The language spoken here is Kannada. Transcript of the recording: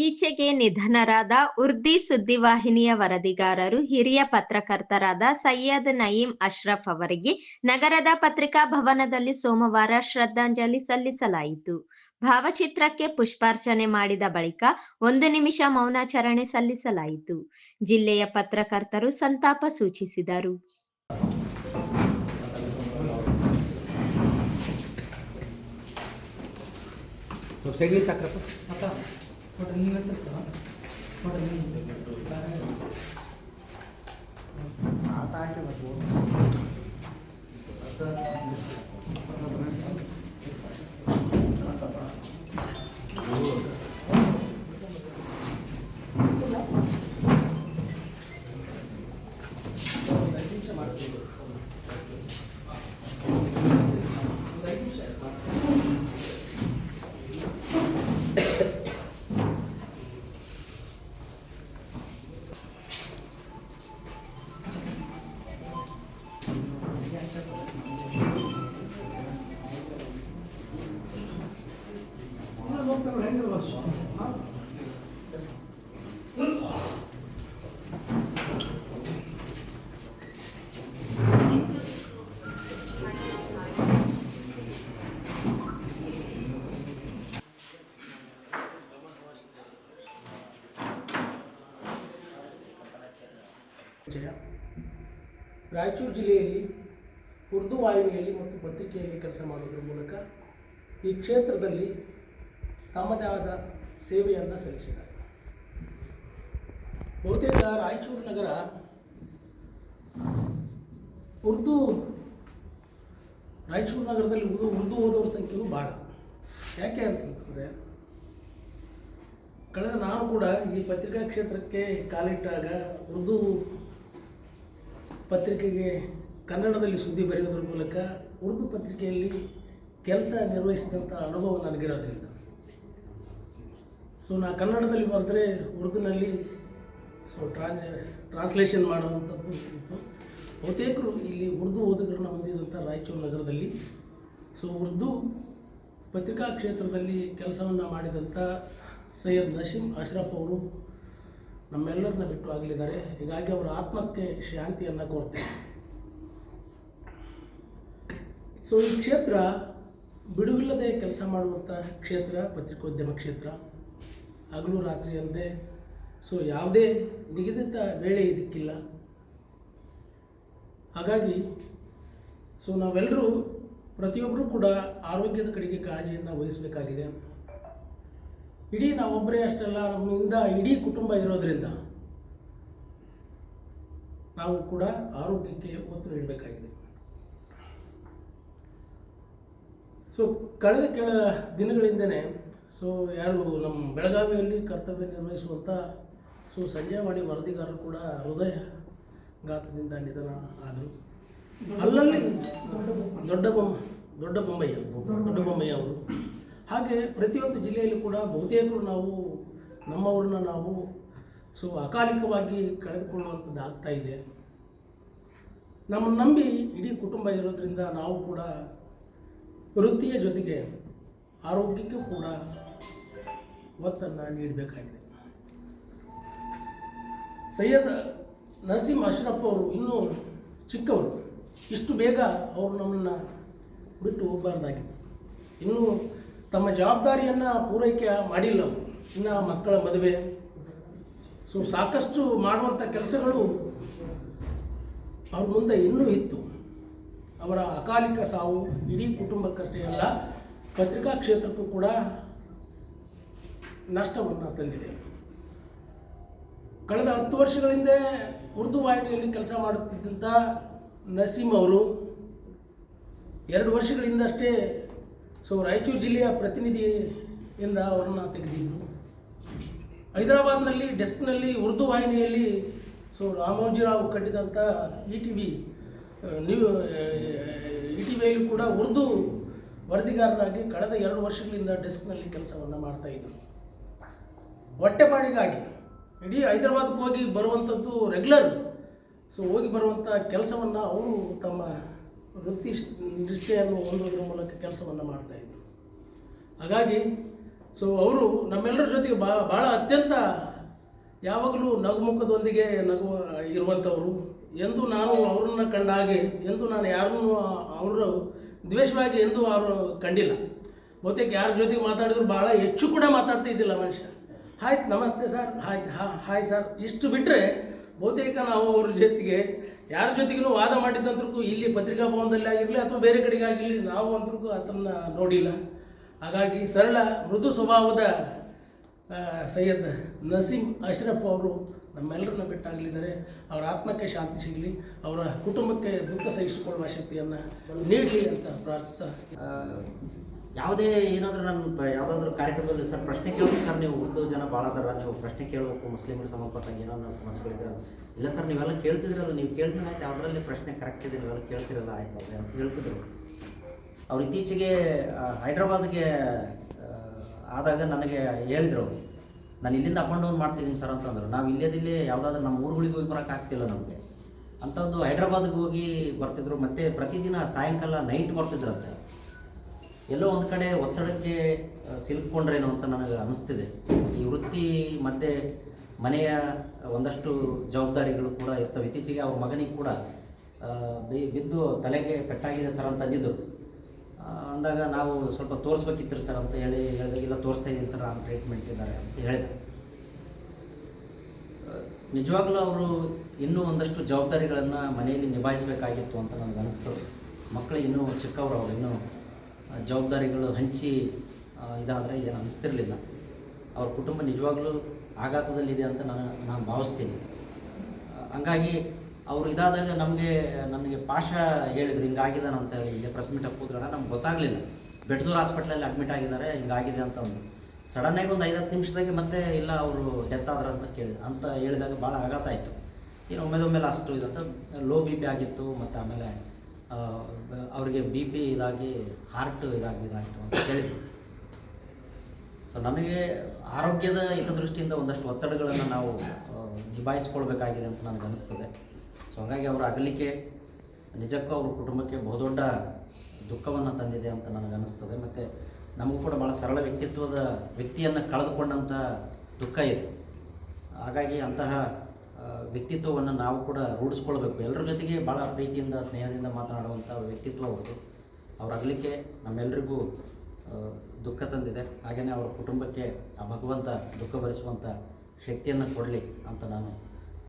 ಈಚೆಗೆ ನಿಧನರಾದ ಉರ್ದಿ ಸುದ್ದಿವಾಹಿನಿಯ ವರದಿಗಾರರು, ಹಿರಿಯ ಪತ್ರಕರ್ತರಾದ ಸೈಯದ್ ನಯೀಂ ಅಶ್ರಫ್ ಅವರಿಗೆ ನಗರದ ಪತ್ರಿಕಾ ಭವನದಲ್ಲಿ ಸೋಮವಾರ ಶ್ರದ್ಧಾಂಜಲಿ ಸಲ್ಲಿಸಲಾಯಿತು. ಭಾವಚಿತ್ರಕ್ಕೆ ಪುಷ್ಪಾರ್ಚನೆ ಮಾಡಿದ ಬಳಿಕ 1 ನಿಮಿಷ ಮೌನಾಚರಣೆ ಸಲ್ಲಿಸಲಾಯಿತು. ಜಿಲ್ಲೆಯ ಪತ್ರಕರ್ತರು ಸಂತಾಪ ಸೂಚಿಸಿದರು. ರಾಯಚೂರು ಜಿಲ್ಲೆಯಲ್ಲಿ ಉರ್ದು ವಾಹಿನಿಯಲ್ಲಿ ಮತ್ತು ಪತ್ರಿಕೆಯಲ್ಲಿ ಕೆಲಸ ಮಾಡೋದ್ರ ಮೂಲಕ ಈ ಕ್ಷೇತ್ರದಲ್ಲಿ ತಮ್ಮದೇ ಆದ ಸೇವೆಯನ್ನು ಸಲ್ಲಿಸಿದ್ದಾರೆ. ಬಹುತೇಕ ರಾಯಚೂರು ನಗರ ರಾಯಚೂರು ನಗರದಲ್ಲಿ ಉರ್ದು ಓದೋರ ಸಂಖ್ಯೆಯೂ ಭಾಳ. ಯಾಕೆ ಅಂತಂತಂದರೆ, ಕಳೆದ ನಾನು ಕೂಡ ಈ ಪತ್ರಿಕಾ ಕ್ಷೇತ್ರಕ್ಕೆ ಕಾಲಿಟ್ಟಾಗ ಉರ್ದು ಪತ್ರಿಕೆಗೆ ಕನ್ನಡದಲ್ಲಿ ಸುದ್ದಿ ಬರೆಯೋದ್ರ ಮೂಲಕ ಉರ್ದು ಪತ್ರಿಕೆಯಲ್ಲಿ ಕೆಲಸ ನಿರ್ವಹಿಸಿದಂಥ ಅನುಭವ ನನಗಿರೋದ್ರಿಂದ ನಾನು ಕನ್ನಡದಲ್ಲಿ ಬರೆದ್ರೆ ಉರ್ದುನಲ್ಲಿ ಟ್ರಾನ್ಸ್ಲೇಷನ್ ಮಾಡುವಂಥದ್ದು ಇತ್ತು. ಬಹುತೇಕರು ಇಲ್ಲಿ ಉರ್ದು ಓದುಗರನ್ನು ಹೊಂದಿದಂಥ ರಾಯಚೂರು ನಗರದಲ್ಲಿ ಉರ್ದು ಪತ್ರಿಕಾ ಕ್ಷೇತ್ರದಲ್ಲಿ ಕೆಲಸವನ್ನು ಮಾಡಿದಂಥ ಸೈಯದ್ ನಸೀಂ ಅಶ್ರಫ್ ಅವರು ನಮ್ಮೆಲ್ಲರನ್ನ ಬಿಟ್ಟು ಆಗಲಿದ್ದಾರೆ. ಹೀಗಾಗಿ ಅವರ ಆತ್ಮಕ್ಕೆ ಶಾಂತಿಯನ್ನು ಕೋರ್ತೇನೆ. ಈ ಕ್ಷೇತ್ರ ಬಿಡುವಿಲ್ಲದೆ ಕೆಲಸ ಮಾಡುವಂಥ ಕ್ಷೇತ್ರ, ಪತ್ರಿಕೋದ್ಯಮ ಕ್ಷೇತ್ರ. ಹಗಲು ರಾತ್ರಿ ಅಂತೆ ಯಾವುದೇ ನಿಗದಿತ ವೇಳೆ ಇದಕ್ಕಿಲ್ಲ. ಹಾಗಾಗಿ ನಾವೆಲ್ಲರೂ ಪ್ರತಿಯೊಬ್ಬರೂ ಕೂಡ ಆರೋಗ್ಯದ ಕಡೆಗೆ ಕಾಳಜಿಯನ್ನು ವಹಿಸಬೇಕಾಗಿದೆ. ಇಡೀ ನಾವೊಬ್ಬರೇ ಅಷ್ಟಲ್ಲ, ನಮ್ಮಿಂದ ಇಡೀ ಕುಟುಂಬ ಇರೋದರಿಂದ ನಾವು ಕೂಡ ಆರೋಗ್ಯಕ್ಕೆ ಒತ್ತು ನೀಡಬೇಕಾಗಿದೆ. ಕಳೆದ ಕೆಲ ದಿನಗಳಿಂದನೇ ಯಾರು ನಮ್ಮ ಬೆಳಗಾವಿಯಲ್ಲಿ ಕರ್ತವ್ಯ ನಿರ್ವಹಿಸುವಂಥ ಸಂಜಯವಾಣಿ ವರದಿಗಾರರು ಕೂಡ ಹೃದಯಘಾತದಿಂದ ನಿಧನ ಆದರು. ಅಲ್ಲಲ್ಲಿ ದೊಡ್ಡ ಬೊಮ್ಮಯ್ಯ ಅವರು. ಹಾಗೆ ಪ್ರತಿಯೊಂದು ಜಿಲ್ಲೆಯಲ್ಲೂ ಕೂಡ ಬಹುತೇಕರು ನಮ್ಮವ್ರನ್ನ ನಾವು ಅಕಾಲಿಕವಾಗಿ ಕಳೆದುಕೊಳ್ಳುವಂಥದ್ದು ಆಗ್ತಾ ಇದೆ. ನಮ್ಮನ್ನು ನಂಬಿ ಇಡೀ ಕುಟುಂಬ ಇರೋದರಿಂದ ನಾವು ಕೂಡ ವೃತ್ತಿಯ ಜೊತೆಗೆ ಆರೋಗ್ಯಕ್ಕೂ ಕೂಡ ಒತ್ತನ್ನು ನೀಡಬೇಕಾಗಿದೆ. ಸೈಯದ್ ನಸೀಂ ಅಶ್ರಫ್ ಅವರು ಇನ್ನೂ ಚಿಕ್ಕವರು. ಇಷ್ಟು ಬೇಗ ಅವರು ನಮ್ಮನ್ನು ಬಿಟ್ಟು ಹೋಗಬಾರ್ದಾಗಿತ್ತು. ಇನ್ನೂ ತಮ್ಮ ಜವಾಬ್ದಾರಿಯನ್ನು ಪೂರೈಕೆ ಮಾಡಿಲ್ಲ. ಇನ್ನು ಮಕ್ಕಳ ಮದುವೆ, ಸಾಕಷ್ಟು ಮಾಡುವಂಥ ಕೆಲಸಗಳು ಅವ್ರ ಮುಂದೆ ಇನ್ನೂ ಇತ್ತು. ಅವರ ಅಕಾಲಿಕ ಸಾವು ಇಡೀ ಕುಟುಂಬಕ್ಕಷ್ಟೇ ಅಲ್ಲ, ಪತ್ರಿಕಾ ಕ್ಷೇತ್ರಕ್ಕೂ ಕೂಡ ನಷ್ಟವನ್ನು ತಂದಿದೆ. ಕಳೆದ 10 ವರ್ಷಗಳಿಂದ ಉರ್ದು ವಾಹಿನಿಯಲ್ಲಿ ಕೆಲಸ ಮಾಡುತ್ತಿದ್ದಂಥ ನಸೀಂ ಅವರು 2 ವರ್ಷಗಳಿಂದಷ್ಟೇ ರಾಯಚೂರು ಜಿಲ್ಲೆಯ ಪ್ರತಿನಿಧಿಯಿಂದ ಅವರನ್ನು ತೆಗೆದಿದ್ದರು. ಹೈದರಾಬಾದ್ನಲ್ಲಿ ಡೆಸ್ಕ್ನಲ್ಲಿ ಉರ್ದು ವಾಹಿನಿಯಲ್ಲಿ ರಾಮೋಜಿರಾವ್ ಕಟ್ಟಿದಂಥ ಇಟಿವಿಯಲ್ಲಿ ಕೂಡ ಉರ್ದು ವರದಿಗಾರರಾಗಿ ಕಳೆದ 2 ವರ್ಷಗಳಿಂದ ಡೆಸ್ಕ್ನಲ್ಲಿ ಕೆಲಸವನ್ನು ಮಾಡ್ತಾಯಿದ್ರು. ಹೊಟ್ಟೆಪಾಡಿಗಾಗಿ ಇಡೀ ಹೈದರಾಬಾದ್ಗೆ ಹೋಗಿ ಬರುವಂಥದ್ದು ರೆಗ್ಯುಲರ್. ಹೋಗಿ ಬರುವಂಥ ಕೆಲಸವನ್ನು ಅವರು ತಮ್ಮ ವೃತ್ತಿ ನಿಷ್ಠೆಯನ್ನು ಹೊಂದೋದ್ರ ಮೂಲಕ ಕೆಲಸವನ್ನು ಮಾಡ್ತಾಯಿದ್ರು. ಹಾಗಾಗಿ ಸೊ ಅವರು ನಮ್ಮೆಲ್ಲರ ಜೊತೆಗೆ ಭಾಳ ಅತ್ಯಂತ ಯಾವಾಗಲೂ ನಗುಮುಖದೊಂದಿಗೆ ಇರುವಂಥವರು. ಎಂದು ನಾನು ಅವ್ರನ್ನ ಕಂಡ ಹಾಗೆ ಎಂದು ನಾನು ಯಾರನ್ನೂ ಅವರು ದ್ವೇಷವಾಗಿ ಎಂದು ಅವರು ಕಂಡಿಲ್ಲ. ಬಹುತೇಕ ಯಾರ ಜೊತೆಗೆ ಮಾತಾಡಿದ್ರು ಭಾಳ ಹೆಚ್ಚು ಕೂಡ ಮಾತಾಡ್ತಾ ಇದ್ದಿಲ್ಲ ಮನುಷ್ಯ. ಆಯ್ತು ನಮಸ್ತೆ ಸರ್, ಆಯ್ತು ಹಾಯ್ ಸರ್, ಇಷ್ಟು ಬಿಟ್ಟರೆ ಬಹುತೇಕ ನಾವು ಅವ್ರ ಜೊತೆಗೆ ಯಾರ ಜೊತೆಗೂ ವಾದ ಮಾಡಿದ್ದಂತೂ ಇಲ್ಲಿ ಪತ್ರಿಕಾ ಭವನದಲ್ಲಿ ಆಗಿರಲಿ ಅಥವಾ ಬೇರೆ ಕಡೆಗೆ ಆಗಿರಲಿ ನಾವು ಅಂತೂ ಅದನ್ನು ನೋಡಿಲ್ಲ. ಹಾಗಾಗಿ ಸರಳ ಮೃದು ಸ್ವಭಾವದ ಸೈಯದ್ ನಸೀಮ್ ಅಶ್ರಫ್ ಅವರು ನಮ್ಮೆಲ್ಲರನ್ನ ಬಿಟ್ಟಾಗಲಿದ್ದಾರೆ. ಅವರ ಆತ್ಮಕ್ಕೆ ಶಾಂತಿ ಸಿಗಲಿ, ಅವರ ಕುಟುಂಬಕ್ಕೆ ದುಃಖ ಸಹಿಸಿಕೊಳ್ಳುವ ಶಕ್ತಿಯನ್ನು ನೀಡಲಿ ಅಂತ ಪ್ರಾರ್ಥಿಸ. ಯಾವುದೇ ಏನಾದರೂ ನಾನು ಯಾವುದಾದ್ರೂ ಕಾರ್ಯಕ್ರಮದಲ್ಲಿ ಸರ್ ಪ್ರಶ್ನೆ ಕೇಳಬೇಕು ಸರ್, ನೀವು ಉರ್ದು ಜನ ಭಾಳ ಅದಾರ, ನೀವು ಪ್ರಶ್ನೆ ಕೇಳಬೇಕು ಮುಸ್ಲಿಮರಿಗೆ ಸಂಬಂಧಪಟ್ಟಂಗೆ ಏನೋ ಸಮಸ್ಯೆಗಳಿದ್ರೆ ಇಲ್ಲ ಸರ್ ನೀವೆಲ್ಲ ಕೇಳ್ತಿದ್ರಲ್ಲ, ನೀವು ಕೇಳ್ತೀನಿ ಆಯ್ತು, ಯಾವುದರಲ್ಲಿ ಪ್ರಶ್ನೆ ಕರೆಕ್ಟ್ ಇದೆ ನೀವೆಲ್ಲ ಕೇಳ್ತಿರಲ್ಲ ಆಯ್ತು ಅದೇ ಅಂತ ಹೇಳ್ತಿದ್ರು. ಅವ್ರು ಇತ್ತೀಚೆಗೆ ಹೈದ್ರಾಬಾದ್ಗೆ ಆದಾಗ ನನಗೆ ಹೇಳಿದ್ರು, ನಾನು ಇಲ್ಲಿಂದ ಅಪ್ ಆ್ಯಂಡ್ ಡೌನ್ ಮಾಡ್ತಿದ್ದೀನಿ ಸರ್ ಅಂತಂದರು. ನಾವು ಇಲ್ಲದಿಲ್ಲೇ ಯಾವುದಾದ್ರೂ ನಮ್ಮ ಊರುಗಳಿಗೆ ಹೋಗಿ ಬರೋಕ್ಕಾಗ್ತಿಲ್ಲ ನಮಗೆ ಅಂಥದ್ದು. ಹೈದ್ರಾಬಾದ್ಗೆ ಹೋಗಿ ಬರ್ತಿದ್ರು, ಮತ್ತು ಪ್ರತಿದಿನ ಸಾಯಂಕಾಲ ನೈಟ್ ಬರ್ತಿದ್ರಂತೆ. ಎಲ್ಲೋ ಒಂದು ಕಡೆ ಒತ್ತಡಕ್ಕೆ ಸಿಲುಕೊಂಡ್ರೇನೋ ಅಂತ ನನಗೆ ಅನ್ನಿಸ್ತಿದೆ. ಈ ವೃತ್ತಿ ಮತ್ತು ಮನೆಯ ಒಂದಷ್ಟು ಜವಾಬ್ದಾರಿಗಳು ಕೂಡ ಇರ್ತವೆ. ಇತ್ತೀಚೆಗೆ ಅವ್ರ ಮಗನಿಗೆ ಕೂಡ ಬಿದ್ದು ತಲೆಗೆ ಪೆಟ್ಟಾಗಿದೆ ಸರ್ ಅಂತ ಅಂದಿದ್ದರು. ಅಂದಾಗ ನಾವು ಸ್ವಲ್ಪ ತೋರಿಸ್ಬೇಕಿತ್ತು ಸರ್ ಅಂತ ಹೇಳಿದಾಗೆಲ್ಲ ತೋರಿಸ್ತಾ ಇದ್ದೀನಿ ಸರ್, ಆನ್ ಟ್ರೀಟ್ಮೆಂಟ್ ಇದ್ದಾರೆ ಅಂತ ಹೇಳಿದೆ. ನಿಜವಾಗ್ಲೂ ಅವರು ಇನ್ನೂ ಒಂದಷ್ಟು ಜವಾಬ್ದಾರಿಗಳನ್ನು ಮನೆಯಲ್ಲಿ ನಿಭಾಯಿಸಬೇಕಾಗಿತ್ತು ಅಂತ ನನಗೆ ಅನಿಸ್ತದೆ. ಮಕ್ಕಳು ಇನ್ನೂ ಚಿಕ್ಕವರು, ಅವರು ಇನ್ನೂ ಜವಾಬ್ದಾರಿಗಳು ಹಂಚಿ ಇದಾದರೆ ಏನು ಅನಿಸ್ತಿರಲಿಲ್ಲ. ಅವ್ರ ಕುಟುಂಬ ನಿಜವಾಗ್ಲೂ ಆಘಾತದಲ್ಲಿದೆ ಅಂತ ನಾನು ಭಾವಿಸ್ತೀನಿ. ಹಂಗಾಗಿ ಅವರು ಇದಾದಾಗ ನನಗೆ ಪಾಷ ಹೇಳಿದ್ರು ಹಿಂಗಾಗಿದ್ದಾನೆ ಅಂತ ಹೇಳಿ. ಇಲ್ಲಿ ಪ್ರೆಸ್ ಮೀಟಾಗಿ ಕೂತ್ಕೊಂಡ ನಮ್ಗೆ ಗೊತ್ತಾಗಲಿಲ್ಲ. ಬೆಟ್ದೂರು ಹಾಸ್ಪಿಟ್ಲಲ್ಲಿ ಅಡ್ಮಿಟ್ ಆಗಿದ್ದಾರೆ ಹಿಂಗಾಗಿದೆ ಅಂತ ಅಂದು. ಸಡನ್ನಾಗಿ ಒಂದು 5-10 ನಿಮಿಷದಾಗೆ ಮತ್ತೆ ಇಲ್ಲ ಅವರು ಡೆತ್ ಆದ್ರೆ ಅಂತ ಹೇಳಿದಾಗ ಭಾಳ ಆಘಾತ ಆಯಿತು. ಏನು ಒಮ್ಮೆದೊಮ್ಮೆಲೆ ಅಷ್ಟು ಇದಂತ ಲೋ ಬಿ ಪಿ ಆಗಿತ್ತು, ಮತ್ತು ಆಮೇಲೆ ಅವರಿಗೆ ಬಿ ಪಿ ಇದಾಗಿ ಹಾರ್ಟ್ ಇದಾಯಿತು ಅಂತ ಹೇಳಿದರು. ಸೊ ನನಗೆ ಆರೋಗ್ಯದ ಹಿತದೃಷ್ಟಿಯಿಂದ ಒಂದಷ್ಟು ಒತ್ತಡಗಳನ್ನು ನಾವು ನಿಭಾಯಿಸ್ಕೊಳ್ಬೇಕಾಗಿದೆ ಅಂತ ನನಗೆ ಅನಿಸ್ತದೆ. ಸೊ ಹಾಗಾಗಿ ಅವರ ಅಗಲಿಕೆ ನಿಜಕ್ಕೂ ಅವ್ರ ಕುಟುಂಬಕ್ಕೆ ಬಹುದೊಡ್ಡ ದುಃಖವನ್ನು ತಂದಿದೆ ಅಂತ ನನಗೆ ಅನಿಸ್ತದೆ. ಮತ್ತು ನಮಗೂ ಕೂಡ ಭಾಳ ಸರಳ ವ್ಯಕ್ತಿಯನ್ನು ಕಳೆದುಕೊಂಡಂಥ ದುಃಖ ಇದೆ. ಹಾಗಾಗಿ ಅಂತಹ ವ್ಯಕ್ತಿತ್ವವನ್ನು ನಾವು ಕೂಡ ರೂಢಿಸ್ಕೊಳ್ಬೇಕು. ಎಲ್ಲರ ಜೊತೆಗೆ ಭಾಳ ಪ್ರೀತಿಯಿಂದ ಸ್ನೇಹದಿಂದ ಮಾತನಾಡುವಂಥ ವ್ಯಕ್ತಿತ್ವ ಅವ್ರದ್ದು. ಅವ್ರ ಅಗಲಿಕೆ ನಮ್ಮೆಲ್ಲರಿಗೂ ದುಃಖ ತಂದಿದೆ. ಹಾಗೆಯೇ ಅವರ ಕುಟುಂಬಕ್ಕೆ ಆ ಭಗವಂತ ದುಃಖ ಭರಿಸುವಂಥ ಶಕ್ತಿಯನ್ನು ಕೊಡಲಿ ಅಂತ ನಾನು